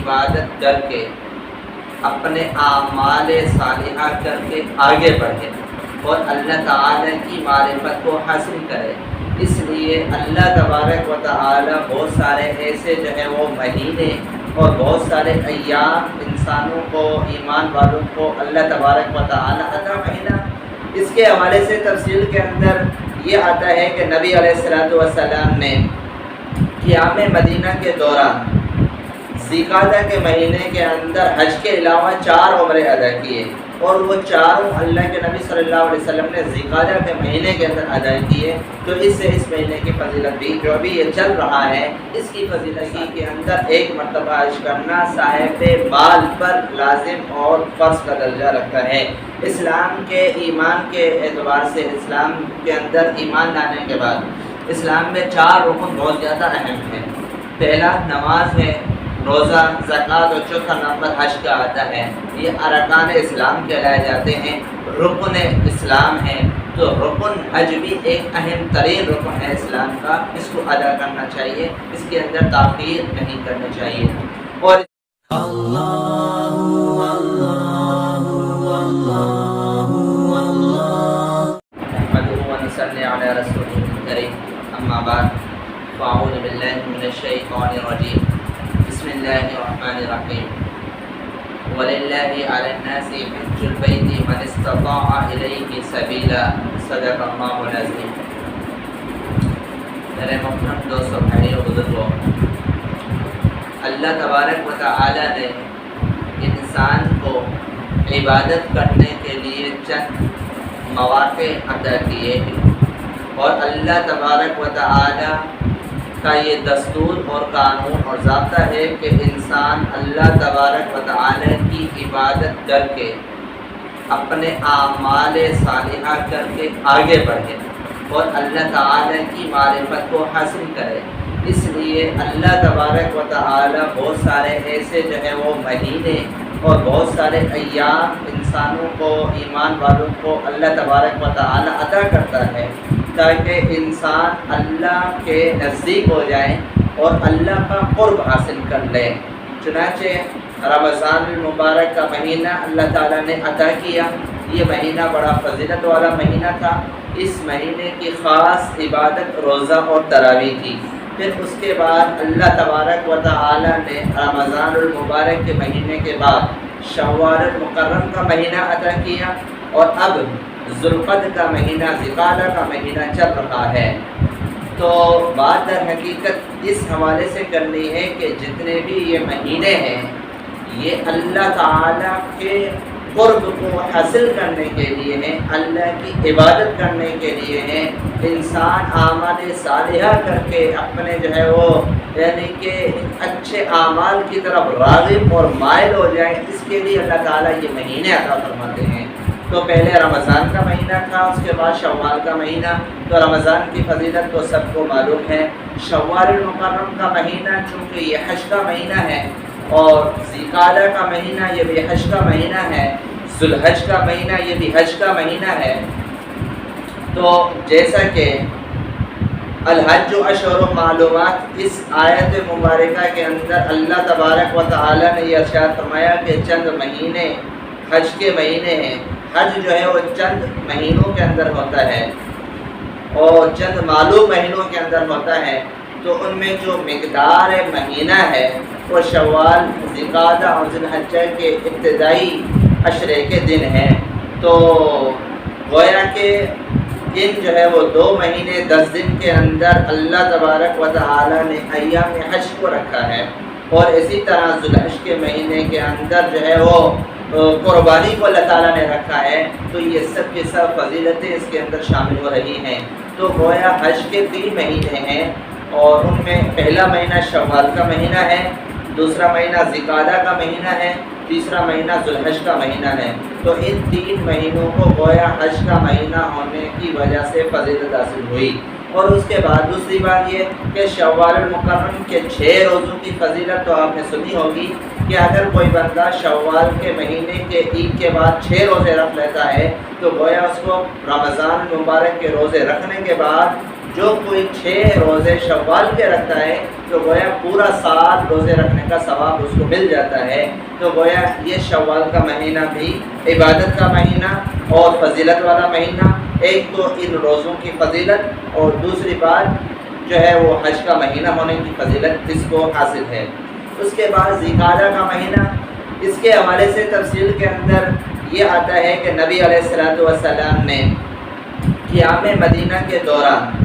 عبادت کر کے اپنے اعمال صالحہ کر کے آگے بڑھے اور اللہ تعالیٰ کی معرفت کو حاصل کرے۔ اس لیے اللہ تبارک و تعالی بہت سارے ایسے جو ہے وہ مہینے اور بہت سارے ایام انسانوں کو، ایمان والوں کو اللہ تبارک و تعالی عطا مہینہ۔ اس کے حوالے سے تفصیل کے اندر یہ آتا ہے کہ نبی علیہ الصلوۃ والسلام نے قیام مدینہ کے دوران ذوالقعدہ کے مہینے کے اندر حج کے علاوہ 4 عمرے ادا کیے، اور وہ چاروں اللہ کے نبی صلی اللہ علیہ وسلم نے ذوالقعدہ کے مہینے کے اندر ادا کیے۔ تو اس سے اس مہینے کی فضیلت بھی جو ابھی یہ چل رہا ہے، اس کی فضیلت کے اندر ایک مرتبہ حج کرنا صاحب بال پر لازم اور فرض کا درجہ رکھتا ہے۔ اسلام کے ایمان کے اعتبار سے اسلام کے اندر ایمان لانے کے بعد اسلام میں 4 رکن بہت زیادہ اہم ہیں۔ پہلا نماز ہے، روزہ، زکوٰۃ، اور چوتھا نمبر حج کا آتا ہے۔ یہ ارکان اسلام کہلائے جاتے ہیں، رکن اسلام ہے۔ تو رکن حج بھی ایک اہم ترین رکن ہے اسلام کا، اس کو ادا کرنا چاہیے، اس کے اندر تاخیر نہیں کرنی چاہیے۔ اور صلی علی رسول کریم، اما بعد فاعوذ باللہ من الشیطان الرجیم، بسم اللہ الرحمن الرحیم، وَلِلَّهِ عَلَى النَّاسِ حِجُّ الْبَيْتِ مَنِ اسْتَطَاعَ إِلَيْهِ سَبِيلًا صدق اللہ العظیم۔ میرے محترم دوستو، بھائیو، بزرگوں، اللہ تبارک و تعالی نے انسان کو عبادت کرنے کے لیے چند مواقع عطا کیے ہیں، اور اللہ تبارک و تعالی کا یہ دستور اور قانون اور ضابطہ ہے کہ انسان اللہ تبارک و تعالی کی عبادت کر کے اپنے اعمال صالحہ کر کے آگے بڑھے اور اللہ تعالی کی معرفت کو حاصل کرے۔ اس لیے اللہ تبارک و تعالی بہت سارے ایسے جو ہے وہ مہینے اور بہت سارے ایام انسانوں کو، ایمان والوں کو اللہ تبارک و تعالی عطا کرتا ہے، تاکہ انسان اللہ کے نزدیک ہو جائے اور اللہ کا قرب حاصل کر لے۔ چنانچہ رمضان المبارک کا مہینہ اللہ تعالیٰ نے عطا کیا۔ یہ مہینہ بڑا فضیلت والا مہینہ تھا۔ اس مہینے کی خاص عبادت روزہ اور تراویح تھی۔ پھر اس کے بعد اللہ تبارک و تعالیٰ نے رمضان المبارک کے مہینے کے بعد شوال المکرم کا مہینہ عطا کیا، اور اب ذوالقعدہ کا مہینہ، ذوالقعدہ کا مہینہ چل رہا ہے۔ تو بات در حقیقت اس حوالے سے کرنی ہے کہ جتنے بھی یہ مہینے ہیں، یہ اللہ تعالیٰ کے قرب کو حاصل کرنے کے لیے ہیں، اللہ کی عبادت کرنے کے لیے ہیں۔ انسان اعمال صالحہ کر کے اپنے جو ہے وہ یعنی کہ اچھے اعمال کی طرف راغب اور مائل ہو جائیں، اس کے لیے اللہ تعالیٰ یہ مہینے عطا فرماتے ہیں۔ تو پہلے رمضان کا مہینہ تھا، اس کے بعد شوال کا مہینہ۔ تو رمضان کی فضیلت تو سب کو معلوم ہے۔ شوال المکرم کا مہینہ چونکہ یہ حج کا مہینہ ہے، اور ذوالقعدہ کا مہینہ یہ بھی حج کا مہینہ ہے، ذوالحج کا مہینہ یہ بھی حج کا مہینہ ہے۔ تو جیسا کہ الحج اشہر معلومات، اس آیت مبارکہ کے اندر اللہ تبارک و تعالی نے یہ ارشاد فرمایا کہ چند مہینے حج کے مہینے ہیں۔ حج جو ہے وہ چند مہینوں کے اندر ہوتا ہے اور چند معلوم مہینوں کے اندر ہوتا ہے۔ تو ان میں جو مقدار مہینہ ہے وہ شوال، ذوالقعدہ اور ذوالحجہ کے ابتدائی عشرے کے دن ہیں۔ تو گویا کہ ان جو ہے وہ 2 مہینے 10 دن کے اندر اللہ تبارک و تعالی نے ایام حج کو رکھا ہے، اور اسی طرح ذوالحج کے مہینے کے اندر جو ہے وہ قربانی کو اللہ تعالیٰ نے رکھا ہے۔ تو یہ سب کی سب فضیلتیں اس کے اندر شامل ہو رہی ہیں۔ تو گویا حج کے 3 مہینے ہیں، اور ان میں پہلا مہینہ شوال کا مہینہ ہے، دوسرا مہینہ ذوالقعدہ کا مہینہ ہے، تیسرا مہینہ ذوالحج کا مہینہ ہے۔ تو ان 3 مہینوں کو گویا حج کا مہینہ ہونے کی وجہ سے فضیلت حاصل ہوئی۔ اور اس کے بعد دوسری بات یہ کہ شوال المکرم کے 6 روزوں کی فضیلت تو آپ نے سنی ہوگی کہ اگر کوئی بندہ شوال کے مہینے کے عید کے بعد 6 روزے رکھ لیتا ہے، تو گویا اس کو رمضان مبارک کے روزے رکھنے کے بعد جو کوئی 6 روزے شوال کے رکھتا ہے تو گویا پورا سال روزے رکھنے کا ثواب اس کو مل جاتا ہے۔ تو گویا یہ شوال کا مہینہ بھی عبادت کا مہینہ اور فضیلت والا مہینہ، ایک تو ان روزوں کی فضیلت اور دوسری بات جو ہے وہ حج کا مہینہ ہونے کی فضیلت اس کو حاصل ہے۔ اس کے بعد ذی القعدہ کا مہینہ، اس کے حوالے سے تفصیل کے اندر یہ آتا ہے کہ نبی علیہ الصلوۃ والسلام نے قیام مدینہ کے دوران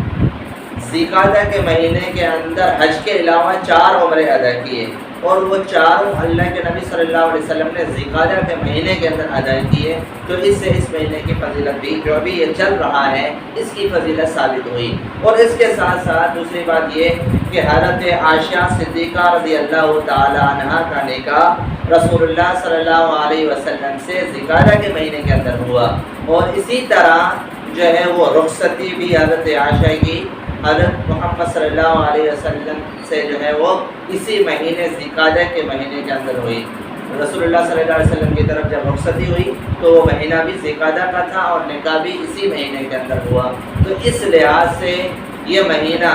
ذی القعدہ کے مہینے کے اندر حج کے علاوہ 4 عمرے ادا کیے، اور وہ چاروں اللہ کے نبی صلی اللہ علیہ وسلم نے ذی القعدہ کے مہینے کے اندر ادا کیے۔ تو اس سے اس مہینے کی فضیلت بھی جو ابھی یہ چل رہا ہے اس کی فضیلت ثابت ہوئی۔ اور اس کے ساتھ ساتھ دوسری بات یہ کہ حضرت عائشہ صدیقہ رضی اللہ تعالی عنہا کا نکاح رسول اللہ صلی اللہ علیہ وسلم سے ذی القعدہ کے مہینے کے اندر ہوا، اور اسی طرح جو ہے وہ رخصتی بھی حضرت عائشہ کی حضرت محمد صلی اللہ علیہ وسلم سے جو ہے وہ اسی مہینے ذی القعدہ کے مہینے کے اندر ہوئی۔ رسول اللہ صلی اللہ علیہ وسلم کی طرف جب رخصتی ہوئی تو وہ مہینہ بھی ذی القعدہ کا تھا اور نکاح بھی اسی مہینے کے اندر ہوا۔ تو اس لحاظ سے یہ مہینہ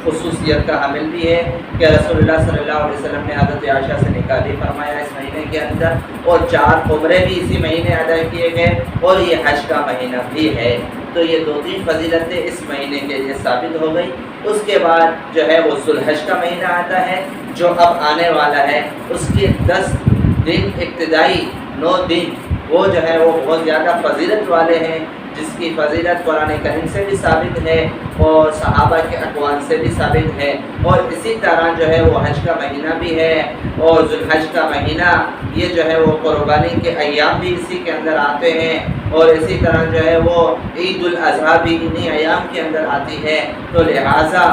خصوصیت کا حامل بھی ہے کہ رسول اللہ صلی اللہ علیہ وسلم نے حضرت عائشہ سے نکاح بھی فرمایا اس مہینے کے اندر، اور 4 عمرے بھی اسی مہینے ادا کیے گئے، اور یہ حج کا مہینہ بھی ہے۔ تو یہ 2-3 فضیلتیں اس مہینے کے لیے ثابت ہو گئی۔ اس کے بعد جو ہے وہ ذو الحج کا مہینہ آتا ہے جو اب آنے والا ہے، اس کے 10 دن ابتدائی 9 دن وہ جو ہے وہ بہت زیادہ فضیلت والے ہیں، جس کی فضیلت قرآن کریم سے بھی ثابت ہے اور صحابہ کے اقوال سے بھی ثابت ہے۔ اور اسی طرح جو ہے وہ حج کا مہینہ بھی ہے، اور ذو الحج کا مہینہ یہ جو ہے وہ قربانی کے ایام بھی اسی کے اندر آتے ہیں، اور اسی طرح جو ہے وہ عید الاضحیٰ بھی انہی ایام کے اندر آتی ہے۔ تو لہٰذا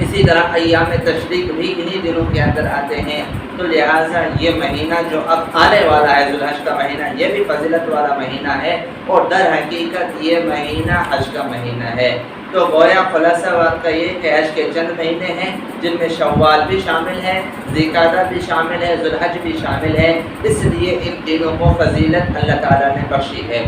اسی طرح ایام تشریق بھی انہی دنوں کے اندر آتے ہیں۔ تو لہٰذا یہ مہینہ جو اب آنے والا ہے ذو الحج کا مہینہ، یہ بھی فضیلت والا مہینہ ہے، اور در حقیقت یہ مہینہ حج کا مہینہ ہے۔ تو گویا خلاصہ بات کا یہ کہ حج کے چند مہینے ہیں جن میں شوال بھی شامل ہے، ذی القعدہ بھی شامل ہے، ذو الحج بھی شامل ہے، اس لیے ان تینوں کو فضیلت اللہ تعالیٰ نے بخشی ہے۔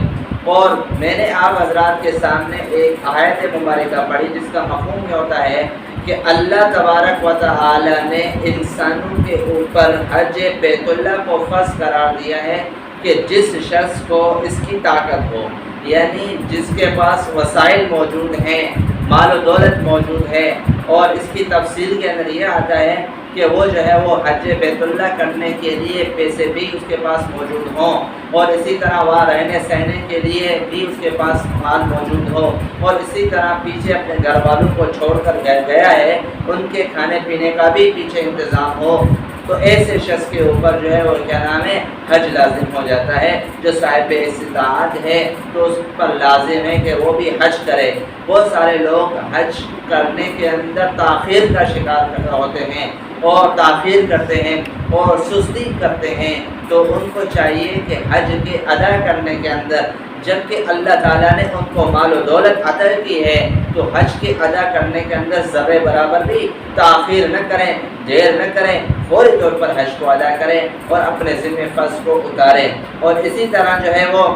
اور میں نے آپ حضرات کے سامنے ایک آیت مبارکہ پڑھی جس کا مفہوم یہ ہوتا ہے کہ اللہ تبارک و تعالی نے انسانوں کے اوپر حج بیت اللہ کو فرض قرار دیا ہے کہ جس شخص کو اس کی طاقت ہو، یعنی جس کے پاس وسائل موجود ہیں، مال و دولت موجود ہے، اور اس کی تفصیل کے اندر یہ آتا ہے کہ وہ جو ہے وہ حج بیت اللہ کرنے کے لیے پیسے بھی اس کے پاس موجود ہوں، اور اسی طرح وہاں رہنے سہنے کے لیے بھی اس کے پاس مال موجود ہو، اور اسی طرح پیچھے اپنے گھر والوں کو چھوڑ کر گیا ہے ان کے کھانے پینے کا بھی پیچھے انتظام ہو، تو ایسے شخص کے اوپر جو ہے وہ کیا نام ہے حج لازم ہو جاتا ہے۔ جو صاحب استطاعت ہے تو اس پر لازم ہے کہ وہ بھی حج کرے۔ بہت سارے لوگ حج کرنے کے اندر تاخیر کا شکار ہوتے ہیں اور تاخیر کرتے ہیں اور سستی کرتے ہیں، تو ان کو چاہیے کہ حج کے ادا کرنے کے اندر جبکہ اللہ تعالیٰ نے ان کو مال و دولت عطا کی ہے تو حج کے ادا کرنے کے اندر ذرے برابر بھی تاخیر نہ کریں، دیر نہ کریں، فوری طور پر حج کو ادا کریں اور اپنے ذمہ فرض کو اتاریں۔ اور اسی طرح جو ہے وہ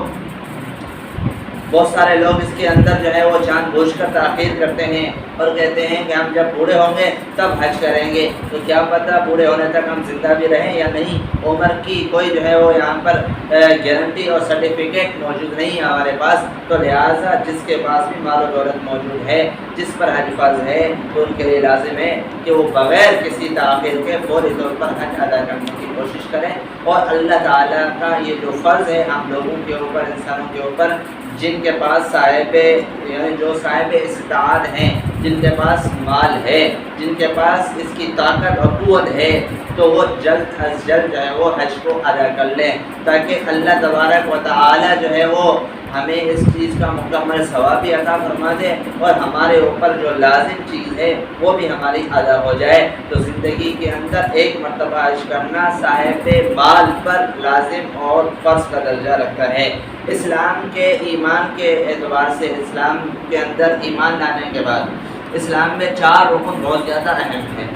بہت سارے لوگ اس کے اندر جو ہے وہ جان بوجھ کر تاخیر کرتے ہیں اور کہتے ہیں کہ ہم جب بوڑھے ہوں گے تب حج کریں گے، تو کیا پتہ بوڑھے ہونے تک ہم زندہ بھی رہیں یا نہیں۔ عمر کی کوئی جو ہے وہ یہاں پر گارنٹی اور سرٹیفکیٹ موجود نہیں ہے ہمارے پاس، تو لہٰذا جس کے پاس بھی مال و دولت موجود ہے، جس پر حج فرض ہے، تو ان کے لیے لازم ہے کہ وہ بغیر کسی تاخیر کے فوری طور پر حج ادا کرنے کی کوشش کریں۔ اور اللہ تعالیٰ کا یہ جو فرض ہے ہم لوگوں کے اوپر، انسانوں کے اوپر، جن کے پاس یعنی جو صاحب استطاعت ہیں، جن کے پاس مال ہے، جن کے پاس اس کی طاقت اور قوت ہے، تو وہ جلد از جلد جو ہے وہ حج کو ادا کر لیں، تاکہ اللہ تبارک و تعالی جو ہے وہ ہمیں اس چیز کا مکمل ثواب بھی عطا فرما دے اور ہمارے اوپر جو لازم چیز ہے وہ بھی ہماری ادا ہو جائے۔ تو زندگی کے اندر ایک مرتبہ حج کرنا صاحب مال پر لازم اور فرض کا درجہ رکھتا ہے۔ اسلام کے ایمان کے اعتبار سے اسلام کے اندر ایمان لانے کے بعد اسلام میں 4 رکن بہت زیادہ اہم ہیں۔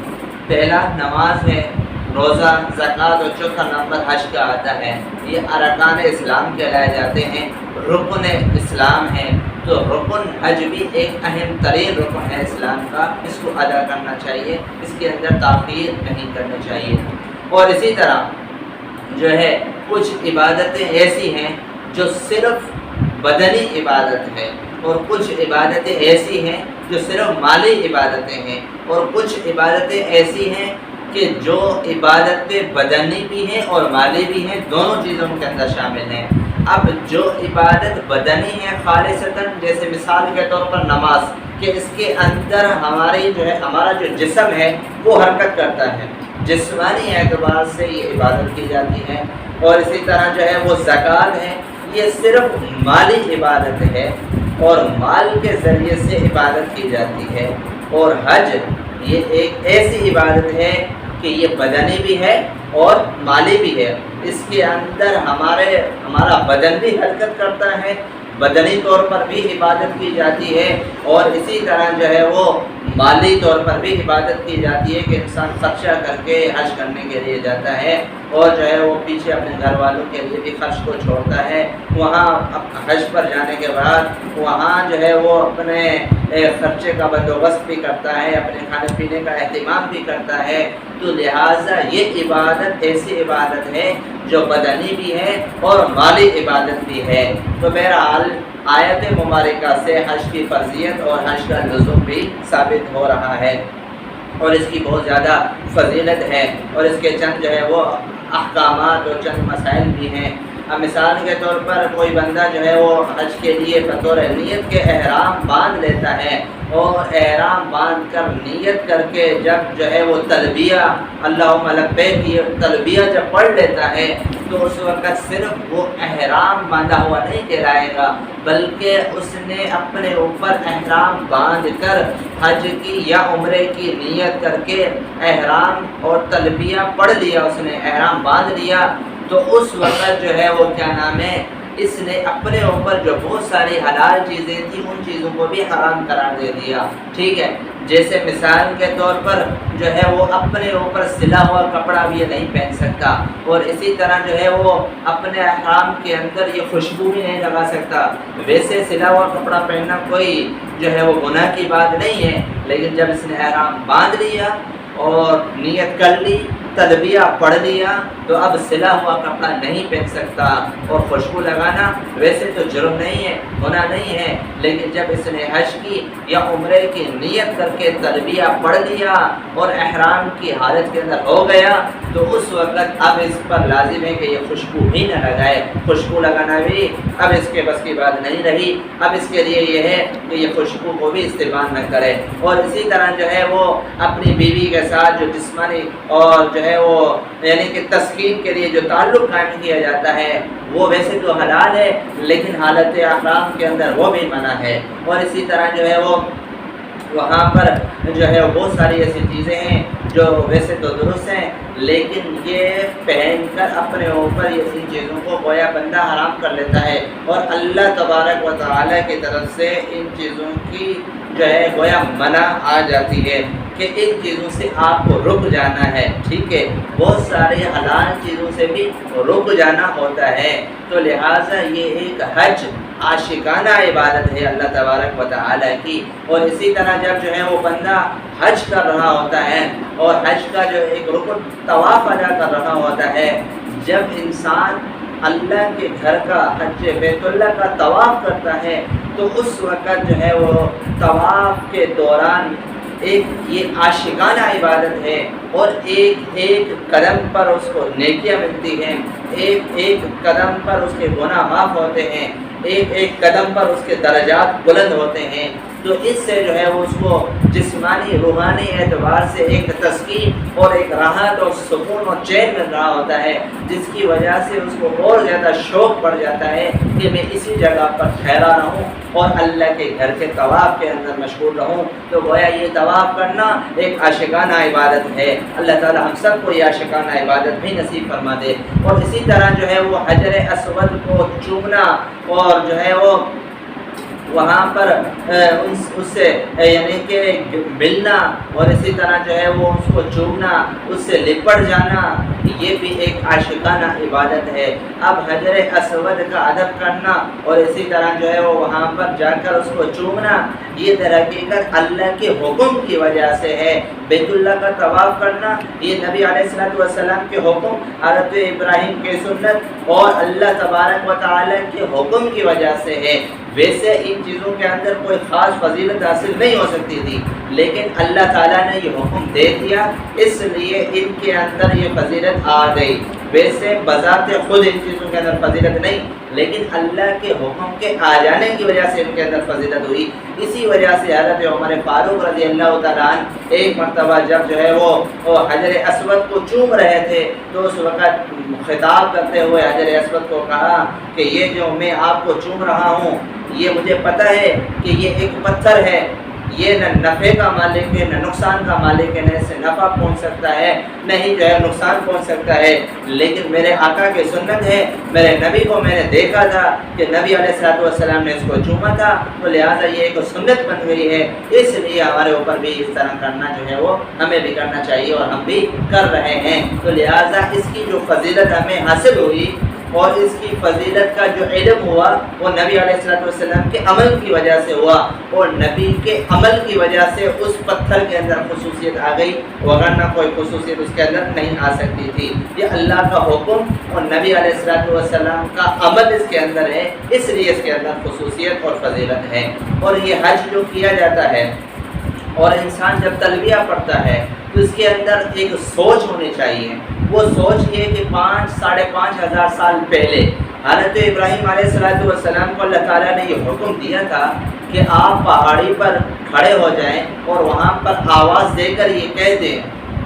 پہلا نماز ہے، روزہ، زکوٰۃ، اور چوتھا نمبر حج کا آتا ہے۔ یہ ارکان اسلام کہلائے جاتے ہیں، رکن اسلام ہیں۔ تو رکن حج بھی ایک اہم ترین رکن ہے اسلام کا، اس کو ادا کرنا چاہیے، اس کے اندر تاخیر نہیں کرنی چاہیے۔ اور اسی طرح جو ہے کچھ عبادتیں ایسی ہیں جو صرف بدنی عبادت ہے، اور کچھ عبادتیں ایسی ہیں جو صرف مالی عبادتیں ہیں، اور کچھ عبادتیں ایسی ہیں کہ جو عبادتیں بدنی بھی ہیں اور مالی بھی ہیں، دونوں چیزوں کے اندر شامل ہیں۔ اب جو عبادت بدنی ہے خالصتاً، جیسے مثال کے طور پر نماز، کہ اس کے اندر ہمارا جو جسم ہے وہ حرکت کرتا ہے، جسمانی اعتبار سے یہ عبادت کی جاتی ہے۔ اور اسی طرح جو ہے وہ زکوٰۃ ہے، یہ صرف مالی عبادت ہے اور مال کے ذریعے سے عبادت کی جاتی ہے۔ اور حج یہ ایک ایسی عبادت ہے کہ یہ بدنی بھی ہے اور مالی بھی ہے، اس کے اندر ہمارا بدن بھی حرکت کرتا ہے، بدنی طور پر بھی عبادت کی جاتی ہے، اور اسی طرح جو ہے وہ مالی طور پر بھی عبادت کی جاتی ہے کہ انسان خرچہ کر کے حج کرنے کے لیے جاتا ہے، اور جو ہے وہ پیچھے اپنے گھر والوں کے لیے بھی خرچ کو چھوڑتا ہے۔ وہاں حج پر جانے کے بعد وہاں جو ہے وہ اپنے خرچے کا بندوبست بھی کرتا ہے، اپنے کھانے پینے کا اہتمام بھی کرتا ہے۔ تو لہٰذا یہ عبادت ایسی عبادت ہے جو بدنی بھی ہے اور مالی عبادت بھی ہے۔ تو بہرحال آیت مبارکہ سے حج کی فرضیت اور حج کا لزوم بھی ثابت ہو رہا ہے، اور اس کی بہت زیادہ فضیلت ہے، اور اس کے چند جو ہے وہ احکامات اور چند مسائل بھی ہیں۔ اب مثال کے طور پر کوئی بندہ جو ہے وہ حج کے لیے بطور نیت کے احرام باندھ لیتا ہے، اور احرام باندھ کر نیت کر کے جب جو ہے وہ تلبیہ اللہم لبیک کی تلبیہ جب پڑھ لیتا ہے، تو اس وقت صرف وہ احرام باندھا ہوا نہیں کہلائے گا، بلکہ اس نے اپنے اوپر احرام باندھ کر حج کی یا عمرے کی نیت کر کے احرام اور تلبیہ پڑھ لیا، اس نے احرام باندھ لیا، تو اس وقت جو ہے وہ کیا نام ہے، اس نے اپنے اوپر جو بہت ساری حلال چیزیں تھیں ان چیزوں کو بھی حرام قرار دے دیا، ٹھیک ہے۔ جیسے مثال کے طور پر جو ہے وہ اپنے اوپر سلا ہوا کپڑا بھی نہیں پہن سکتا، اور اسی طرح جو ہے وہ اپنے احرام کے اندر یہ خوشبو بھی نہیں لگا سکتا۔ ویسے سلا ہوا کپڑا پہننا کوئی جو ہے وہ گناہ کی بات نہیں ہے، لیکن جب اس نے احرام باندھ لیا اور نیت کر لی، تلبیہ پڑھ لیا، تو اب سلا ہوا کپڑا نہیں پہن سکتا، اور خوشبو لگانا ویسے تو جرم نہیں ہے، گناہ نہیں ہے، لیکن جب اس نے حج کی یا عمرے کی نیت کر کے تلبیہ پڑھ لیا اور احرام کی حالت کے اندر ہو گیا، تو اس وقت اب اس پر لازم ہے کہ یہ خوشبو ہی نہ لگائے، خوشبو لگانا بھی اب اس کے بس کی بات نہیں رہی، اب اس کے لیے یہ ہے کہ یہ خوشبو کو بھی استعمال نہ کرے۔ اور اسی طرح جو ہے وہ اپنی بیوی کے ساتھ جو جسمانی اور جو ہے وہ یعنی کہ تسکین کے لیے جو تعلق قائم کیا جاتا ہے وہ ویسے تو حلال ہے، لیکن حالت احرام کے اندر وہ بھی منع ہے۔ اور اسی طرح جو ہے وہ وہاں پر جو ہے بہت ساری ایسی چیزیں ہیں جو ویسے تو درست ہیں، لیکن یہ پہن کر اپنے اوپر یہ ان چیزوں کو گویا بندہ حرام کر لیتا ہے، اور اللہ تبارک و تعالیٰ کی طرف سے ان چیزوں کی جو ہے گویا منع آ جاتی ہے کہ ان چیزوں سے آپ کو رک جانا ہے، ٹھیک ہے۔ بہت سارے حلال چیزوں سے بھی رک جانا ہوتا ہے، تو لہٰذا یہ ایک حج عاشقانہ عبادت ہے اللہ تبارک و تعالیٰ کی۔ اور اسی طرح جب جو ہے وہ بندہ حج کر رہا ہوتا ہے اور حج کا جو ایک رکن طواف ادا کر رہا ہوتا ہے، جب انسان اللہ کے گھر کا حج بیت اللہ کا طواف کرتا ہے، تو اس وقت جو ہے وہ طواف کے دوران ایک یہ عاشقانہ عبادت ہے، اور ایک ایک قدم پر اس کو نیکیاں ملتی ہیں، ایک ایک قدم پر اس کے گناہ معاف ہوتے ہیں، ایک ایک قدم پر اس کے درجات بلند ہوتے ہیں۔ تو اس سے جو ہے وہ اس کو جسمانی روحانی اعتبار سے ایک تسکین اور ایک راحت اور سکون اور چین مل رہا ہوتا ہے، جس کی وجہ سے اس کو اور زیادہ شوق پڑ جاتا ہے کہ میں اسی جگہ پر ٹھہرا رہوں اور اللہ کے گھر کے طواف کے اندر مشغول رہوں۔ تو گویا یہ طواف کرنا ایک عاشقانہ عبادت ہے، اللہ تعالی ہم سب کو یہ عاشقانہ عبادت بھی نصیب فرما دے۔ اور اسی طرح جو ہے وہ حجر اسود کو چومنا اور جو ہے وہ وہاں پر اس سے یعنی کہ ملنا اور اسی طرح جو ہے وہ اس کو چومنا، اس سے لپٹ جانا، یہ بھی ایک عاشقانہ عبادت ہے۔ اب حجر اسود کا ادب کرنا اور اسی طرح جو ہے وہ وہاں پر جا کر اس کو چومنا، یہ در حقیقت اللہ کے حکم کی وجہ سے ہے۔ بیت اللہ کا طواف کرنا یہ نبی علیہ السلام کے حکم، حضرت ابراہیم کے سنت اور اللہ تبارک و تعالی کے حکم کی وجہ سے ہے۔ ویسے ان چیزوں کے اندر کوئی خاص فضیلت حاصل نہیں ہو سکتی تھی، لیکن اللہ تعالیٰ نے یہ حکم دے دیا، اس لیے ان کے اندر یہ فضیلت آ گئی۔ ویسے بذات خود ان چیزوں کے اندر فضیلت نہیں، لیکن اللہ کے حکم کے آ جانے کی وجہ سے ان کے اندر فضیلت ہوئی۔ اسی وجہ سے حضرت عمر فاروق رضی اللہ تعالیٰ عنہ ایک مرتبہ جب جو ہے وہ حجر اسود کو چوم رہے تھے تو اس وقت خطاب کرتے ہوئے حجر اسود کو کہا کہ یہ جو میں آپ کو چوم رہا ہوں، یہ مجھے پتہ ہے کہ یہ ایک پتھر ہے، یہ نہ نفع کا مالک ہے نہ نقصان کا مالک ہے، نہ اس سے نفع پہنچ سکتا ہے نہ ہی جو ہے نقصان پہنچ سکتا ہے، لیکن میرے آقا کی سنت ہے، میرے نبی کو میں نے دیکھا تھا کہ نبی علیہ السلام نے اس کو چوما تھا، تو لہٰذا یہ ایک سنت بن گئی ہے، اس لیے ہمارے اوپر بھی اس طرح کرنا جو ہے وہ ہمیں بھی کرنا چاہیے اور ہم بھی کر رہے ہیں۔ تو لہٰذا اس کی جو فضیلت ہمیں حاصل ہوئی اور اس کی فضیلت کا جو علم ہوا وہ نبی علیہ السلام کے عمل کی وجہ سے ہوا، اور نبی کے عمل کی وجہ سے اس پتھر کے اندر خصوصیت آ گئی، ورنہ کوئی خصوصیت اس کے اندر نہیں آ سکتی تھی۔ یہ اللہ کا حکم اور نبی علیہ السلام کا عمل اس کے اندر ہے، اس لیے اس کے اندر خصوصیت اور فضیلت ہے۔ اور یہ حج جو کیا جاتا ہے اور انسان جب تلبیہ پڑھتا ہے تو اس کے اندر ایک سوچ ہونی چاہیے۔ وہ سوچ یہ کہ 5,500 ہزار سال پہلے حضرت ابراہیم علیہ السلام کو اللہ تعالیٰ نے یہ حکم دیا تھا کہ آپ پہاڑی پر کھڑے ہو جائیں اور وہاں پر آواز دے کر یہ کہہ دیں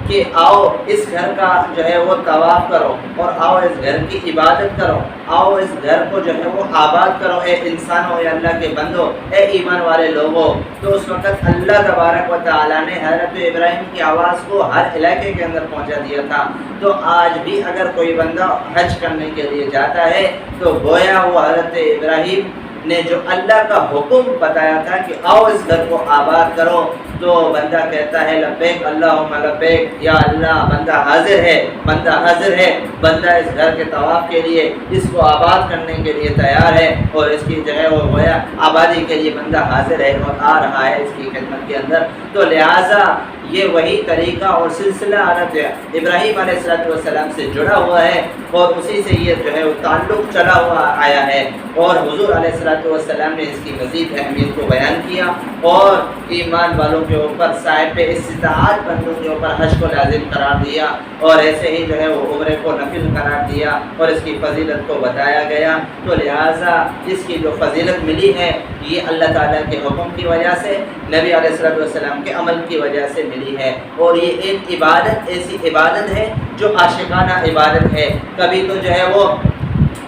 کہ آؤ اس گھر کا جو ہے وہ طواف کرو اور آؤ اس گھر کی عبادت کرو، آؤ اس گھر کو جو ہے وہ آباد کرو، اے انسانوں، اے اللہ کے بندو، اے ایمان والے لوگوں۔ تو اس وقت اللہ تبارک و تعالیٰ نے حضرت ابراہیم کی آواز کو ہر علاقے کے اندر پہنچا دیا تھا۔ تو آج بھی اگر کوئی بندہ حج کرنے کے لیے جاتا ہے تو گویا وہ حضرت ابراہیم نے جو اللہ کا حکم بتایا تھا کہ آؤ اس گھر کو آباد کرو، تو بندہ کہتا ہے لبیک اللہم لبیک، یا اللہ بندہ حاضر ہے، بندہ حاضر ہے، بندہ اس گھر کے طواف کے لیے، اس کو آباد کرنے کے لیے تیار ہے، اور اس کی جو ہے وہ گویا آبادی کے لیے بندہ حاضر ہے اور آ رہا ہے اس کی خدمت کے اندر۔ تو لہٰذا یہ وہی طریقہ اور سلسلہ حضرت ابراہیم علیہ السلام سے جڑا ہوا ہے، اور اسی سے یہ جو ہے وہ تعلق چلا ہوا آیا ہے، اور حضور علیہ السلام نے اس کی مزید اہمیت کو بیان کیا، اور ایمان والوں کے اوپر صاحب استطاعت بندوں کے اوپر حج کو لازم قرار دیا، اور ایسے ہی جو ہے وہ عمرے کو نفل قرار دیا، اور اس کی فضیلت کو بتایا گیا۔ تو لہٰذا اس کی جو فضیلت ملی ہے یہ اللہ تعالیٰ کے حکم کی وجہ سے، نبی علیہ السلام کے عمل کی وجہ سے ملی ہے، اور یہ ایک عبادت ایسی عبادت ہے جو عاشقانہ عبادت ہے۔ کبھی تو جو ہے وہ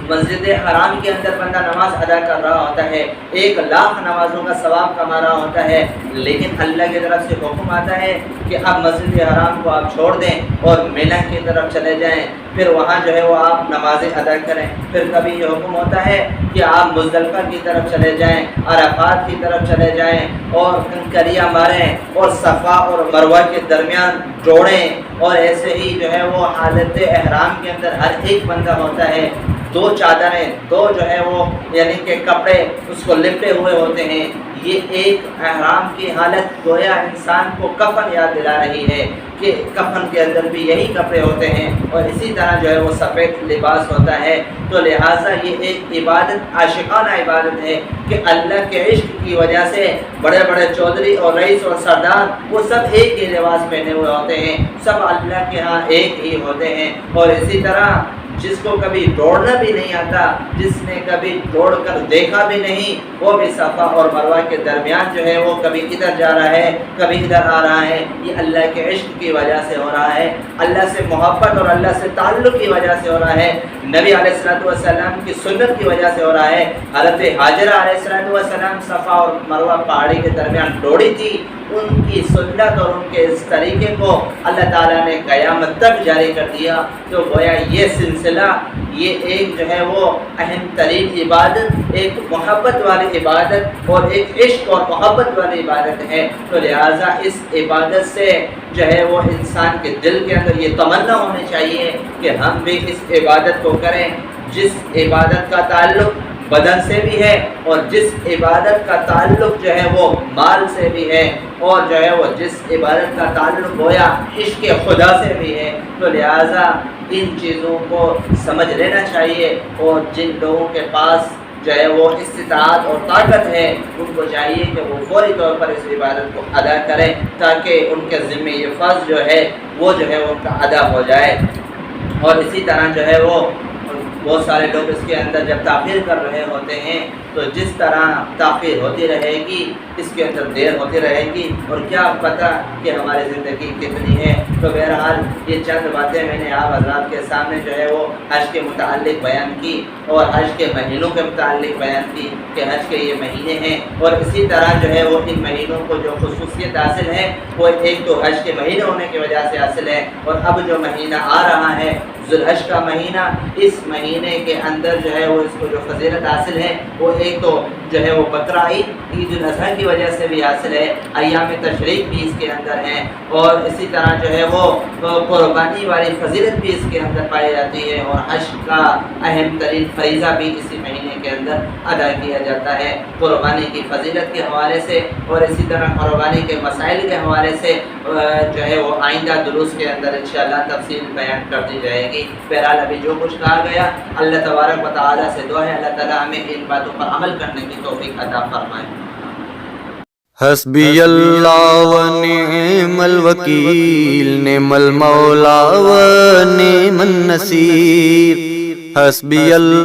مسجد حرام کے اندر بندہ نماز ادا کر رہا ہوتا ہے، 1,00,000 نمازوں کا ثواب کما رہا ہوتا ہے، لیکن اللہ کی طرف سے حکم آتا ہے کہ اب مسجد حرام کو آپ چھوڑ دیں اور مینا کی طرف چلے جائیں، پھر وہاں جو ہے وہ آپ نمازیں ادا کریں۔ پھر کبھی یہ حکم ہوتا ہے کہ آپ مزدلفہ کی طرف چلے جائیں، عرفات کی طرف چلے جائیں اور کنکریاں ماریں اور صفا اور مروہ کے درمیان جوڑیں، اور ایسے ہی جو ہے وہ حالت احرام کے اندر ہر ایک بندہ ہوتا ہے، 2 چادریں، 2 جو ہے وہ یعنی کہ کپڑے اس کو لپٹے ہوئے ہوتے ہیں۔ یہ ایک احرام کی حالت گویا انسان کو کفن یاد دلا رہی ہے کہ کفن کے اندر بھی یہی کپڑے ہوتے ہیں، اور اسی طرح جو ہے وہ سفید لباس ہوتا ہے۔ تو لہٰذا یہ ایک عبادت عاشقانہ عبادت ہے کہ اللہ کے عشق کی وجہ سے بڑے بڑے چودھری اور رئیس اور سردار وہ سب ایک ہی لباس پہنے ہوئے ہوتے ہیں، سب اللہ کے ہاں ایک ہی ہوتے ہیں۔ اور اسی طرح جس کو کبھی دوڑنا بھی نہیں آتا، جس نے کبھی دوڑ کر دیکھا بھی نہیں، وہ بھی صفا اور مروہ کے درمیان جو ہے وہ کبھی ادھر جا رہا ہے کبھی ادھر آ رہا ہے۔ یہ اللہ کے عشق کی وجہ سے ہو رہا ہے، اللہ سے محبت اور اللہ سے تعلق کی وجہ سے ہو رہا ہے، نبی علیہ السلام کی سنت کی وجہ سے ہو رہا ہے۔ حضرت حاجرہ علیہ السلام صفا اور مروہ پہاڑی کے درمیان دوڑی تھی، ان کی سنت اور ان کے اس طریقے کو اللہ تعالیٰ نے قیامت تک جاری کر دیا۔ تو گویا یہ سلسلہ صلہ یہ ایک جو ہے وہ اہم ترین عبادت، ایک محبت والی عبادت اور ایک عشق اور محبت والی عبادت ہے۔ تو لہٰذا اس عبادت سے جو ہے وہ انسان کے دل کے اندر یہ تمنا ہونی چاہیے کہ ہم بھی اس عبادت کو کریں، جس عبادت کا تعلق بدن سے بھی ہے اور جس عبادت کا تعلق جو ہے وہ مال سے بھی ہے اور جو ہے وہ جس عبادت کا تعلق گویا عشق خدا سے بھی ہے۔ تو لہٰذا ان چیزوں کو سمجھ لینا چاہیے، اور جن لوگوں کے پاس جو ہے وہ استطاعت اور طاقت ہے ان کو چاہیے کہ وہ فوری طور پر اس عبادت کو ادا کریں، تاکہ ان کے ذمہ یہ فرض جو ہے وہ جو ہے ان کا ادا ہو جائے۔ اور اسی طرح جو ہے وہ بہت سارے لوگ اس کے اندر جب تاخیر کر رہے ہوتے ہیں تو جس طرح تاخیر ہوتی رہے گی اس کے اندر دیر ہوتی رہے گی، اور کیا پتہ کہ ہماری زندگی کتنی ہے۔ تو بہرحال یہ چند باتیں میں نے آپ حضرات کے سامنے جو ہے وہ حج کے متعلق بیان کی، اور حج کے مہینوں کے متعلق بیان کی کہ حج کے یہ مہینے ہیں، اور اسی طرح جو ہے وہ ان مہینوں کو جو خصوصیت حاصل ہے وہ ایک تو حج کے مہینے ہونے کی وجہ سے حاصل ہے، اور اب جو مہینہ آ رہا ہے ذوالحج کا مہینہ، اس مہینے کے اندر جو ہے وہ اس کو جو فضیلت حاصل ہے وہ ایک تو جو ہے وہ بقرہ عید الاضحیٰ کی وجہ سے بھی حاصل ہے، ایام تشریق بھی اس کے اندر ہیں، اور اسی طرح جو ہے وہ قربانی والی فضیلت بھی اس کے اندر پائی جاتی ہے، اور حج کا اہم ترین فریضہ بھی اسی مہینے کے اندر ادا کیا جاتا ہے قربانی کی فضیلت کے حوالے سے، اور اسی طرح قربانی کے مسائل کے حوالے سے جو ہے وہ آئندہ دروس کے اندر انشاءاللہ تفصیل بیان کر دی جائے گی۔ بہرحال ابھی جو کچھ کہا گیا اللہ تبارک و تعالیٰ سے دعا ہے اللہ تعالیٰ ہمیں ان باتوں پر عمل کرنے کی توفیق عطا فرمائے۔ حسبی اللہ و نعم الوکیل، نعم المولا و نعم النصیر، حسبی اللہ